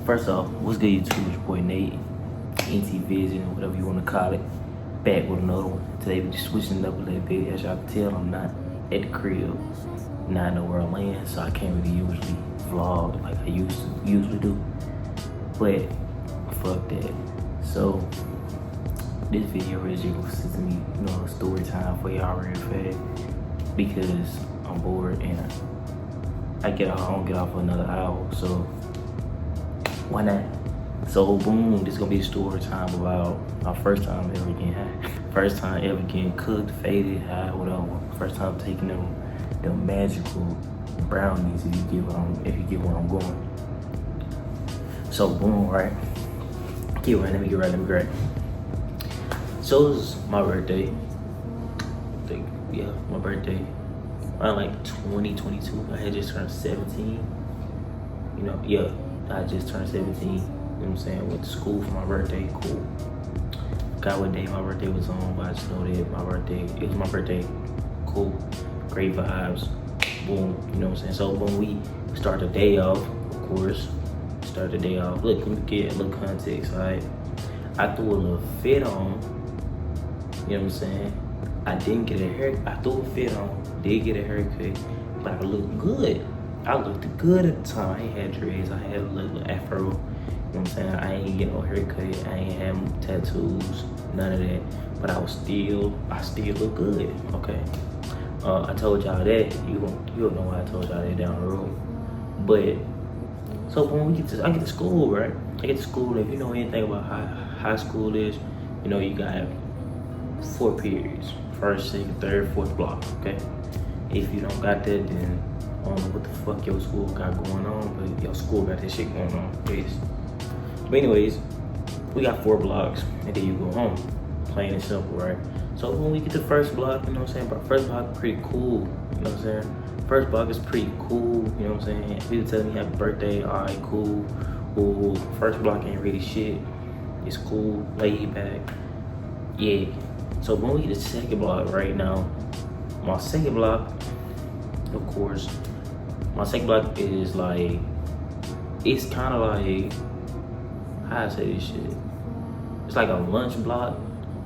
First off, what's good YouTube? It's your boy Nate, NT Vision, whatever you want to call it. Back with another one. Today we just switching it up a little bit. As y'all can tell, I'm not at the crib, not know where I land, so I can't really usually vlog like I usually do. But fuck that. So this video is just to me, story time for y'all real fast because I'm bored and I don't get off for another hour, so why not? So boom, this is gonna be a story time about my first time ever getting high. First time ever getting cooked, faded, high, whatever. First time taking them magical brownies, if you get where I'm going. So boom, right? Let me get right. So it was my birthday. My birthday. Around like 2022. I had just turned 17. I just turned 17. You know what I'm saying? Went to school for my birthday. Cool. Got what day my birthday was on, but I just know that it was my birthday. Cool. Great vibes. Boom. You know what I'm saying? So when we start the day off, of course. Start the day off. Look, let me get a little context, alright? I threw a little fit on. You know what I'm saying? I didn't get a haircut. I threw a fit on. Did get a haircut. But I looked good. I looked good at the time. I ain't had dreads. I had a little afro. You know what I'm saying? I ain't get no haircut. I ain't had tattoos. None of that. But I still look good. Okay. I told y'all that. You'll know why I told y'all that down the road. But so when I get to school, right? I get to school. If you know anything about high school is, you got 4 periods. First, second, third, fourth block. Okay. If you don't got that, then I don't know what the fuck your school got going on, but your school got that shit going on, please. But anyways, we got 4 blocks, and then you go home. Plain and simple, right? So when we get to first block, you know what I'm saying? But first block pretty cool, you know what I'm saying? First block is pretty cool, you know what I'm saying? People tell me happy birthday, all right, cool. Ooh, first block ain't really shit. It's cool, laid back, yeah. So when we get to second block right now, my second block, of course, my second block is like, it's kind of like, how I say this shit? It's like a lunch block.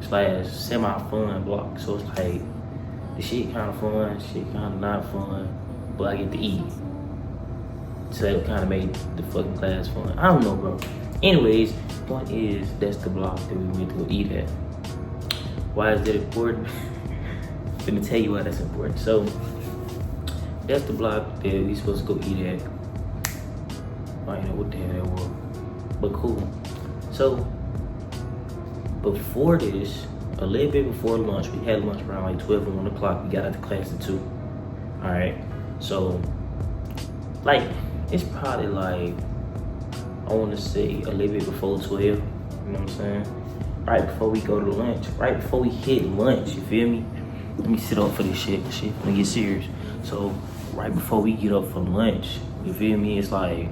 It's like a semi-fun block. So it's like, the shit kind of fun, shit kind of not fun, but I get to eat. So that kind of made the fucking class fun. I don't know, bro. Anyways, point is, that's the block that we went to go eat at. Why is that important? Let me tell you why that's important. So, that's the block that we supposed to go eat at. I don't know what the hell that was, but cool. So, before this, a little bit before lunch, we had lunch around like 12 or 1 o'clock. We got out the class at 2. All right. So, like, it's probably like, I want to say a little bit before 12. You know what I'm saying? Right before we go to lunch, right before we hit lunch, you feel me? Let me sit up for this shit. Let me get serious. So, right before we get up for lunch, you feel me? It's like,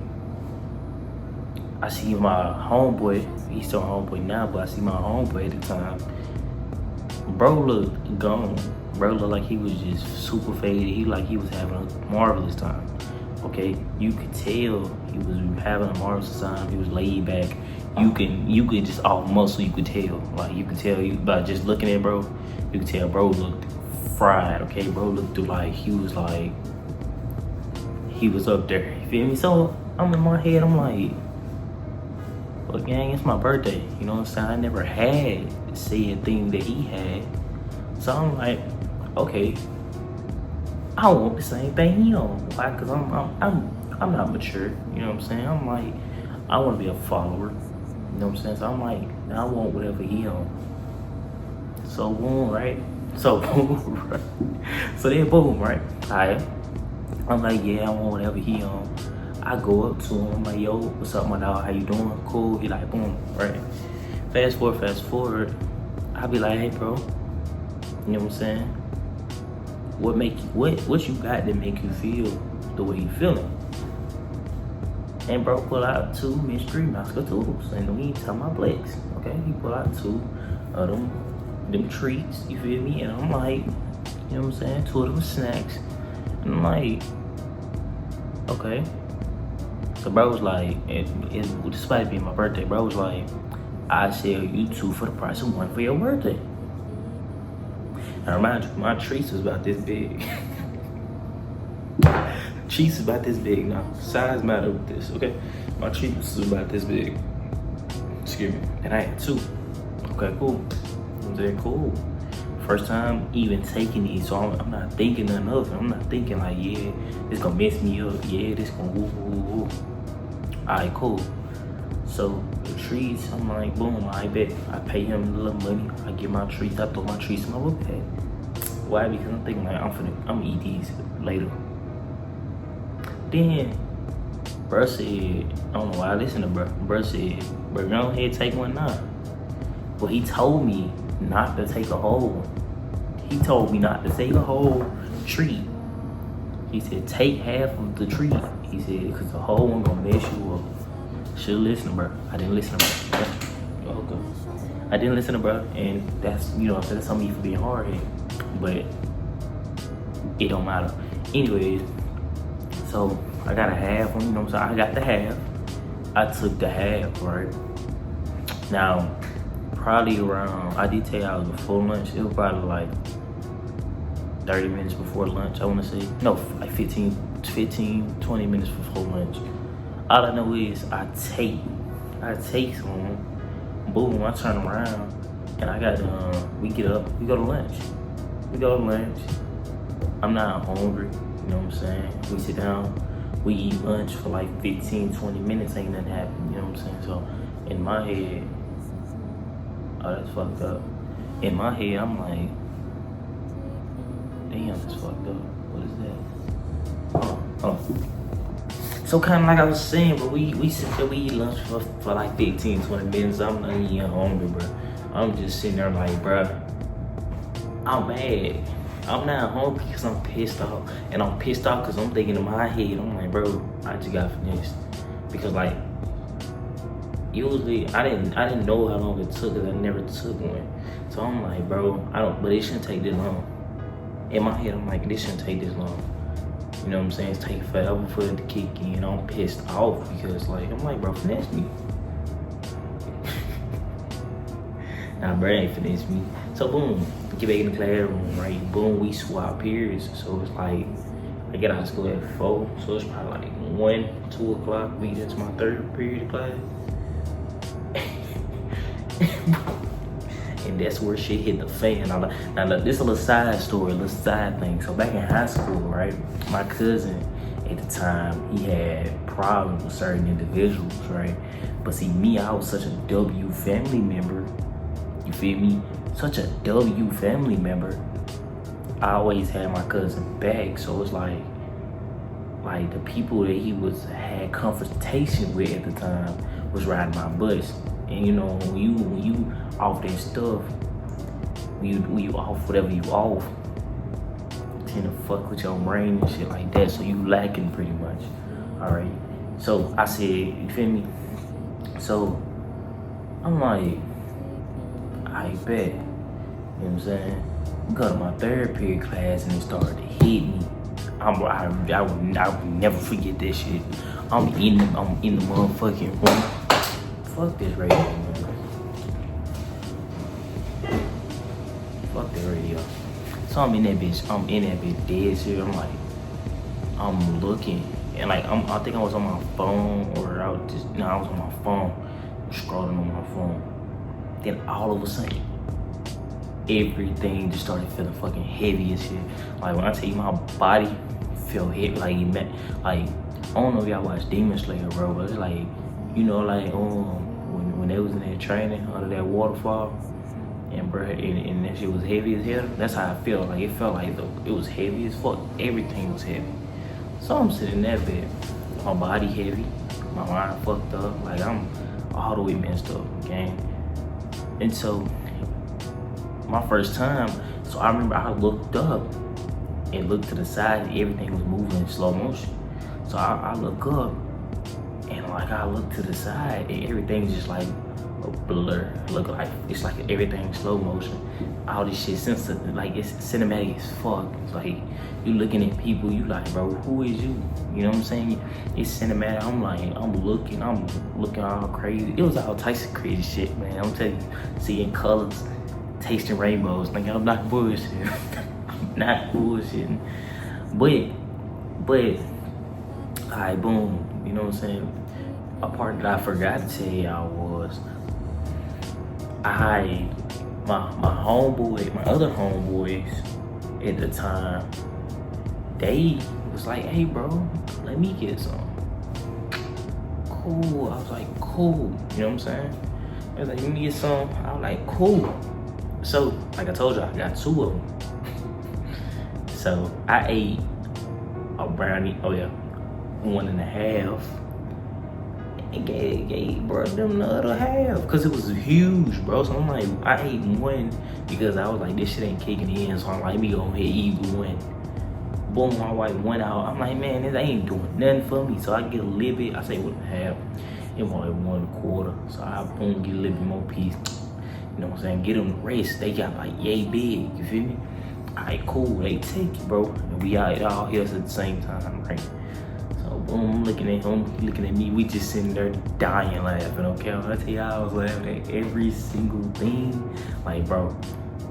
I see my homeboy, he's still a homeboy now, but I see my homeboy at the time. Bro looked gone. Bro looked like he was just super faded. He was having a marvelous time. Okay, you could tell he was having a marvelous time. He was laid back. You could just off muscle, you could tell. Like you could tell by just looking at bro, you could tell bro looked fried. Okay, bro looked like he was up there. You feel me? So I'm in my head, I'm like, well, gang, it's my birthday. You know what I'm saying? I never had the said thing that he had. So I'm like, okay, I want the same thing he on. Why? Cause I'm not mature. You know what I'm saying? I'm like, I want to be a follower. You know what I'm saying? So I'm like, I want whatever he on. So boom, right? So boom, right? So then boom, right? Alright. I'm like, yeah, I want whatever he on. I go up to him, I'm like, yo, what's up, my dog? How you doing? Cool. He like, boom, right? Fast forward. I be like, hey, bro. You know what I'm saying? What you got that make you feel the way you feeling? And bro pull out 2 mystery Moscatoos, and we ain't talking about Blacks, okay? He pull out 2 of them treats, you feel me? And I'm like, you know what I'm saying? 2 of them snacks, and I'm like, okay. So bro was like, despite being my birthday, bro was like, I sell you 2 for the price of 1 for your birthday. And I remind you, my treats was about this big. Treats is about this big now. Size matter with this, okay? My treats was about this big. Excuse me. And I had 2. Okay, cool. I'm saying cool. First time even taking these, so I'm not thinking nothing of it. I'm not thinking like, yeah, this gonna mess me up. Yeah, this gonna woo woo woo. Alright, cool. So the treats, I'm like, boom, I bet. I pay him a little money. I get my treats. I throw my treats in my book bag. Why? Because I'm thinking like, I'm gonna eat these later. Then, bro said, I don't know why I listened to bro. Bro said, bro, go ahead, take one now. But he told me not to take a whole one. He told me not to take a whole treat. He said, take half of the treat. He said, because the whole one gonna mess you up. Should've listened, bro. I didn't listen to bro. Okay. I didn't listen to bro, and that's, you know what I'm saying, that's on me for being hard-headed. But it don't matter. Anyways, so I got a half one, you know what I'm saying? I got the half. I took the half, right? Now, probably around, I did tell you I was before lunch. It was probably like 30 minutes before lunch, I wanna say. No, like 15, 20 minutes before lunch. All I know is I take some, boom, I turn around, and I got, we get up, we go to lunch. We go to lunch. I'm not hungry, you know what I'm saying? We sit down, we eat lunch for like 15, 20 minutes, ain't nothing happen, you know what I'm saying? So in my head, oh, that's fucked up. In my head, I'm like, damn, that's fucked up. What is that? Oh. So kind of like I was saying, but we sit there, we eat lunch for like 15, 20 minutes. I'm not even hungry, bro. I'm just sitting there like, bro, I'm mad. I'm not hungry because I'm pissed off. And I'm pissed off because I'm thinking in my head, I'm like, bro, I just got finished. Because like, usually I didn't know how long it took because I never took one. So I'm like, bro, but it shouldn't take this long. In my head, I'm like, this shouldn't take this long. You know what I'm saying? It's taking forever for it to kick in. I'm pissed off because like, I'm like, bro, finesse me. Nah, bro, ain't finesse me. So boom, get back in the classroom, right? Boom, we swap periods. So it's like, I get out of school at 4, so it's probably like 1, 2 o'clock. We get to my 3rd period of class. And that's where shit hit the fan. Now this is a little side story, a little side thing. So back in high school, right, my cousin at the time, he had problems with certain individuals, right? But see, me, I was such a W family member, you feel me? Such a W family member. I always had my cousin back, so it's like the people that he had confrontation with at the time was riding my bus. And you know, when you off that stuff, when you off whatever you off, tend to fuck with your brain and shit like that. So you lacking pretty much. Alright. So I said, you feel me? So I'm like, I bet. You know what I'm saying? We go to my 3rd period class and it started to hit me. I would never forget that shit. I'm in the motherfucking room. Fuck this radio, man. Fuck that radio. So I'm in that bitch dead shit. I'm looking, and like I think I was on my phone, or I was on my phone, scrolling on my phone. Then all of a sudden, everything just started feeling fucking heavy as shit. Like when I tell you my body felt heavy, like I don't know if y'all watch Demon Slayer, bro, but it's like, you know, like when they was in that training under that waterfall, and bro, and that shit was heavy as hell. That's how I felt. Like it felt like it was heavy as fuck. Everything was heavy. So I'm sitting in that bed, my body heavy, my mind fucked up. Like I'm all the way messed up, okay? And so my first time, so I remember I looked up and looked to the side, and everything was moving in slow motion. So I look up, and like I look to the side, and everything's just like a blur. Look like it's like everything slow motion. All this shit like it's cinematic as fuck. It's like you looking at people, you like, bro, who is you? You know what I'm saying? It's cinematic. I'm looking all crazy. It was all types of crazy shit, man. I'm telling you, seeing colors, tasting rainbows. Like, I'm not bullshitting. I'm not bullshitting. But alright, boom. You know what I'm saying? A part that I forgot to tell y'all was my other homeboys at the time, they was like, hey bro, let me get some. Cool. I was like, cool. You know what I'm saying? They was like, let me get some. I was like, cool. So, like I told you, I got 2 of them. So I ate a brownie, 1.5. And gave bro them the other half, cause it was huge, bro. So I'm like, I ate 1 because I was like, this shit ain't kicking in. So I'm like, let me go ahead and eat 1. Boom, my wife went out. I'm like, man, this ain't doing nothing for me. So I get a little bit. I say 1.5. It was like 1/4. So I boom, get a little bit more piece. You know what I'm saying? Get them the race. They got like yay big. You feel me? Alright, cool. They take it, bro. And we all here at the same time, right? Boom, I'm looking at him, he looking at me. We just sitting there dying laughing, okay? I tell y'all, I was laughing at every single thing. Like, bro,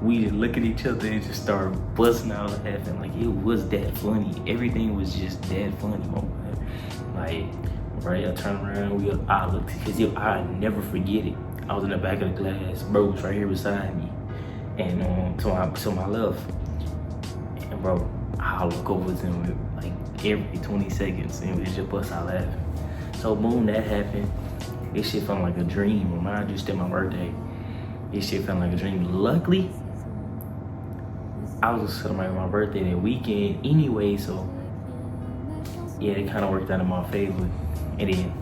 we just look at each other and just start busting out laughing. Like, it was that funny. Everything was just that funny, bro. Like, right, I turned around, I looked, because I never forget it. I was in the back of the class, bro was right here beside me. And to my left. And bro, I'll look over to him like every 20 seconds and it just bust out laughing. So boom, that happened. This shit felt like a dream. Remind you, still my birthday. This shit felt like a dream. Luckily, I was celebrating my birthday that weekend anyway, so yeah, it kind of worked out in my favor. And then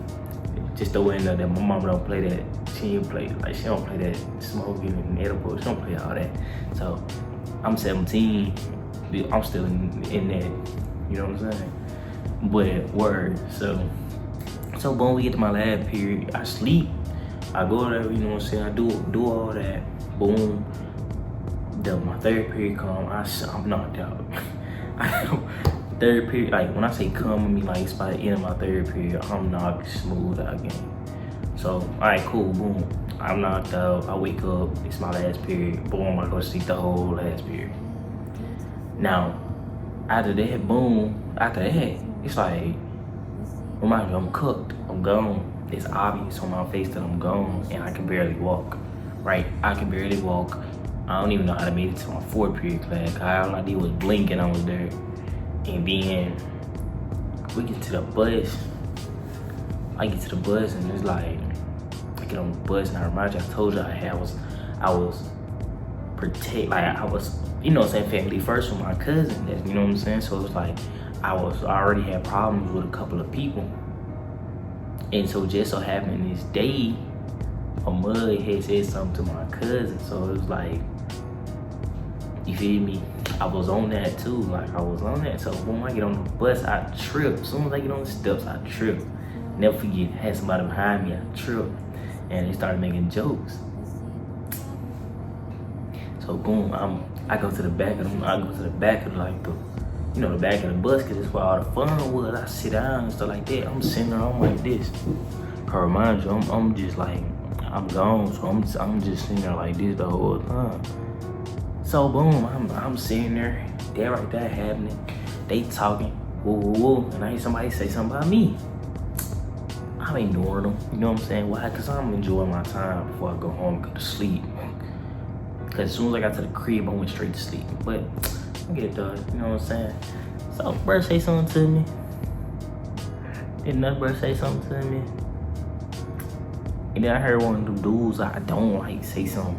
just throw in there that my mama don't play that. She don't play that smoking and edible. She don't play all that. So I'm 17. I'm still in that, you know what I'm saying? But word, so boom, we get to my lab period. I sleep, I go there, you know what I'm saying? I do all that. Boom, my third period come, I'm knocked out. Third period, like when I say come, I mean like it's by the end of my third period, I'm knocked smooth out again. So, all right, cool, boom. I'm knocked out, I wake up, it's my last period. Boom, I go to sleep the whole last period. Now, after that, it's like, remind me, I'm cooked, I'm gone. It's obvious on my face that I'm gone and I can barely walk, right? I can barely walk. I don't even know how to make it to my 4th period class. All I did was blink and I was there. And then we get to the bus. I get to the bus and it's like, I get on the bus and I remind you, I told you I was you know what I'm saying, family first with my cousin, you know what I'm saying? So it was like, I already had problems with a couple of people. And so just so happened this day, a mud had said something to my cousin. So it was like, you feel me? I was on that too, So when I get on the bus, I trip. As soon as I get on the steps, I trip. Never forget, I had somebody behind me, I trip. And they started making jokes. So boom, I go to the back of like the back of the bus, cause that's where all the fun was. I sit down and stuff like that. I'm sitting there, I'm like this. I remind you, I'm just like, I'm gone, so I'm just sitting there like this the whole time. So boom, I'm sitting there, that right there happening. They talking, woo woo woo, and I hear somebody say something about me. I'm ignoring them, you know what I'm saying? Why? Cause I'm enjoying my time before I go home and go to sleep. Cause as soon as I got to the crib, I went straight to sleep. But I get it done, you know what I'm saying? So bro say something to me. Did another bro say something to me? And then I heard one of them dudes I don't like say something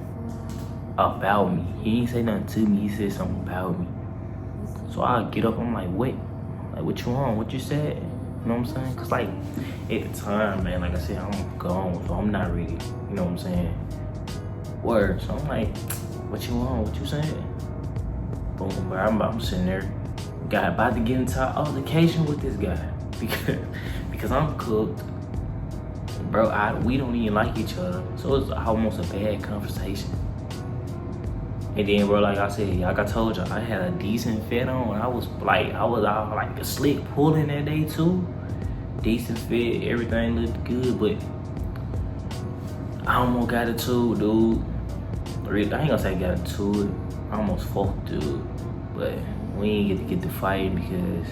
about me. He ain't say nothing to me, he said something about me. So I get up, I'm like, what? Like, what you want? What you said? You know what I'm saying? Cause like, at the time, man, like I said, I'm gone, so I'm not really, you know what I'm saying? Word, so I'm like, what you want? What you saying? Boom, bro, I'm sitting there, about to get into an altercation with this guy because I'm cooked. bro, we don't even like each other. So it's almost a bad conversation. And then, bro, like I said, like I told y'all, I had a decent fit on. I was out like a slick pulling that day too. Decent fit, everything looked good, but I almost got into it, dude. I ain't gonna say I got into it. I almost fought dude, but we ain't get to fighting because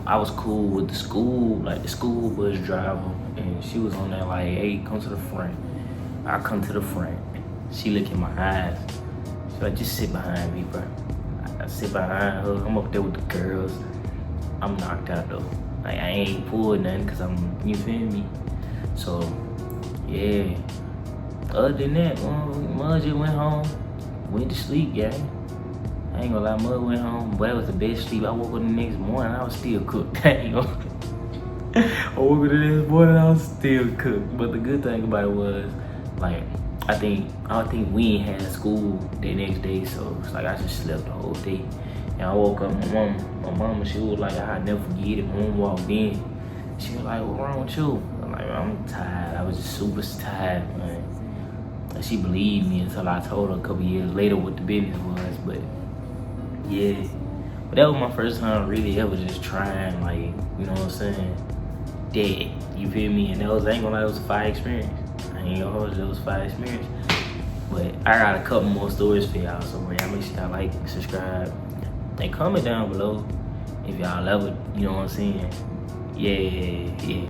I was cool with the school, like the school bus driver, and she was on there like, hey, come to the front. I come to the front. She look in my eyes. She's like, just sit behind me, bro. I sit behind her. I'm up there with the girls. I'm knocked out though. Like I ain't pulled nothing because you feel me? So, yeah. Other than that, Mud just went home, went to sleep, yeah. I ain't gonna lie, Mud went home, but that was the best sleep. I woke up the next morning, I was still cooked. I woke up the next morning, I was still cooked. But the good thing about it was, like, I don't think we ain't had school the next day, so it's like I just slept the whole day. And I woke up, my mama, she was like, I'll never forget it. My mom walked in, she was like, what wrong with you? I'm like, I'm tired. I was just super tired, man. And she believed me until I told her a couple years later what the business was, but yeah. But that was my first time really ever just trying, like, you know what I'm saying? That, you feel me? And I ain't gonna lie, it was a fire experience. I ain't gonna hold you, it was a fire experience. But I got a couple more stories for y'all, so y'all make sure y'all like, subscribe, and comment down below if y'all ever, you know what I'm saying? Yeah.